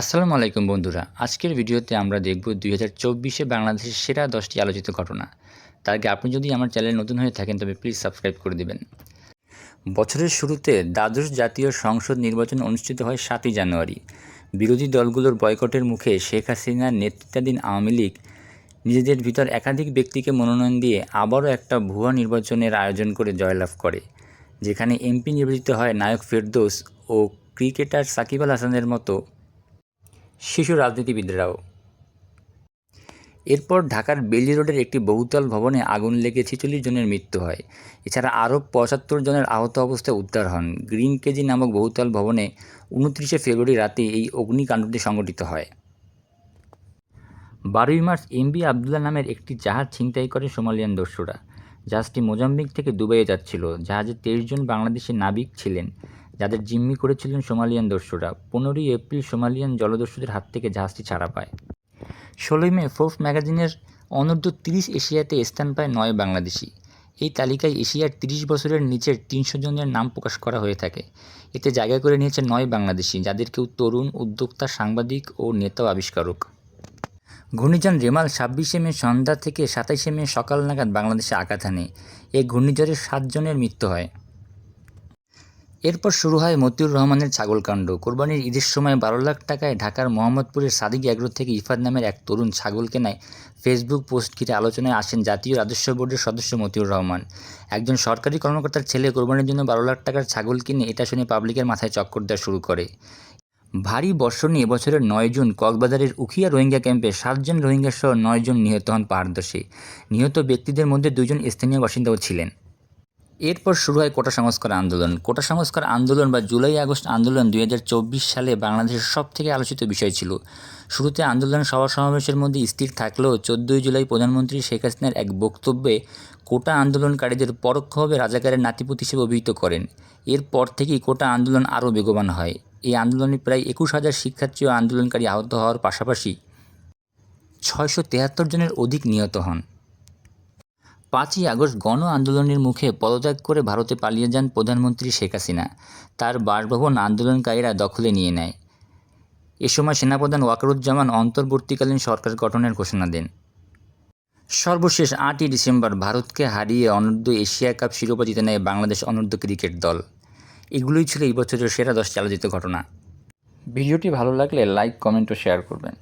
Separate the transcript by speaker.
Speaker 1: আসসালামু আলাইকুম বন্ধুরা, আজকের ভিডিওতে আমরা দেখব 2024-এ বাংলাদেশের সেরা 10টি আলোচিত ঘটনা। তার আগে আপনি যদি আমার চ্যানেলে নতুন হয়ে থাকেন তবে প্লিজ সাবস্ক্রাইব করে দিবেন। বছরের শুরুতে দ্বাদশ জাতীয় সংসদ নির্বাচন অনুষ্ঠিত হয় 7ই জানুয়ারি। বিরোধী দলগুলোর বয়কটের মুখে শেখ হাসিনার নেতৃত্বাধীন আওয়ামী লীগ নিজেদের ভিতর একাধিক ব্যক্তিকে মনোনয়ন দিয়ে আবারও একটা ভুয়া নির্বাচনের আয়োজন করে জয়লাভ করে, যেখানে এমপি নির্বাচিত হয় নায়ক ফেরদৌস ও ক্রিকেটার সাকিব আল হাসানের মতো শিশু রাজনীতিবিদরাও। এরপর ঢাকার বেইলি রোডের একটি বহুতল ভবনে আগুন লেগে 46 জনের মৃত্যু হয়। এছাড়া আরও 75 জনের আহত অবস্থায় উদ্ধার হন। গ্রিন কেজি নামক বহুতল ভবনে 29শে ফেব্রুয়ারি রাতে এই অগ্নিকাণ্ডটি সংঘটিত হয়। 12ই মার্চ এমভি আবদুল্লাহ নামের একটি জাহাজ ছিনতাই করে সোমালিয়ান দস্যুরা। জাহাজটি মোজাম্বিক থেকে দুবাইয়ে যাচ্ছিল। জাহাজে 23 জন বাংলাদেশি নাবিক ছিলেন, যাদের জিম্মি করেছিলেন সোমালিয়ান দস্যুরা। 15ই এপ্রিল সোমালিয়ান জলদস্যুদের হাত থেকে জাহাজটি ছাড়া পায়। 16ই মে ফোর্বস ম্যাগাজিনের অনূর্ধ্ব 30 এশিয়াতে স্থান পায় 9 বাংলাদেশি। এই তালিকায় এশিয়ার 30 বছরের নিচের 300 জনের নাম প্রকাশ করা হয়ে থাকে। এতে জায়গা করে নিয়েছে 9 বাংলাদেশি, যাদের কেউ তরুণ, উদ্যোক্তা, সাংবাদিক ও নেতা ও আবিষ্কারক। ঘূর্ণিঝড় রেমাল 26শে মে সন্ধ্যা থেকে 27শে মে সকাল নাগাদ বাংলাদেশে আঘাত হানে। এই ঘূর্ণিঝড়ে 7 জনের মৃত্যু হয়। এরপর শুরু হয় মতিউর রহমানের ছাগলকাণ্ড। কোরবানির ঈদের সময় 12 লাখ টাকায় ঢাকার মোহাম্মদপুরের সাদিক এগ্রো থেকে ইফাদ নামের এক তরুণ ছাগল কেনায় ফেসবুক পোস্ট ঘিরে আলোচনায় আসেন জাতীয় রাজস্ব বোর্ডের সদস্য মতিউর রহমান। একজন সরকারি কর্মকর্তার ছেলে কোরবানির জন্য 12 লাখ টাকার ছাগল কিনে এটা শুনে পাবলিকের মাথায় চক্কর দেওয়া শুরু করে। ভারী বর্ষণ নিয়ে এবছরের 9 জুন কক্সবাজারের উখিয়া রোহিঙ্গা ক্যাম্পে 7 জন রোহিঙ্গা সহ 9 জন নিহত হন পাহাড় ধসে। নিহত ব্যক্তিদের মধ্যে 2 জন স্থানীয় বাসিন্দাও ছিলেন। এরপর শুরু হয় কোটা সংস্কার আন্দোলন। কোটা সংস্কার আন্দোলন বা জুলাই আগস্ট আন্দোলন 2024 সালে বাংলাদেশের সবথেকে আলোচিত বিষয় ছিল। শুরুতে আন্দোলনের সভা সমাবেশের মধ্যে স্থির থাকলেও 14ই জুলাই প্রধানমন্ত্রী শেখ হাসিনার এক বক্তব্যে কোটা আন্দোলনকারীদের পরোক্ষভাবে রাজাকারের নাতিপুত হিসেবে অভিহিত করেন। এরপর থেকেই কোটা আন্দোলন আরও বেগবান হয়। এই আন্দোলনে প্রায় 21,000 শিক্ষার্থী ও আন্দোলনকারী আহত হওয়ার পাশাপাশি 673 জনের অধিক নিহত হন। 5ই আগস্ট গণ আন্দোলনের মুখে পদত্যাগ করে ভারতে পালিয়ে যান প্রধানমন্ত্রী শেখ হাসিনা। তার বাসভবন আন্দোলনকারীরা দখলে নিয়ে নেয়। এ সময় সেনাপ্রধান ওয়াকারুজ্জামান অন্তর্বর্তীকালীন সরকার গঠনের ঘোষণা দেন। সর্বশেষ 8ই ডিসেম্বর ভারতকে হারিয়ে অনূর্ধ্ব এশিয়া কাপ শিরোপা জিতে নেয় বাংলাদেশ অনূর্ধ্ব ক্রিকেট দল। এগুলোই ছিল এই বছরের সেরা 10টি আলোচিত ঘটনা। ভিডিওটি ভালো লাগলে লাইক, কমেন্ট ও শেয়ার করবেন।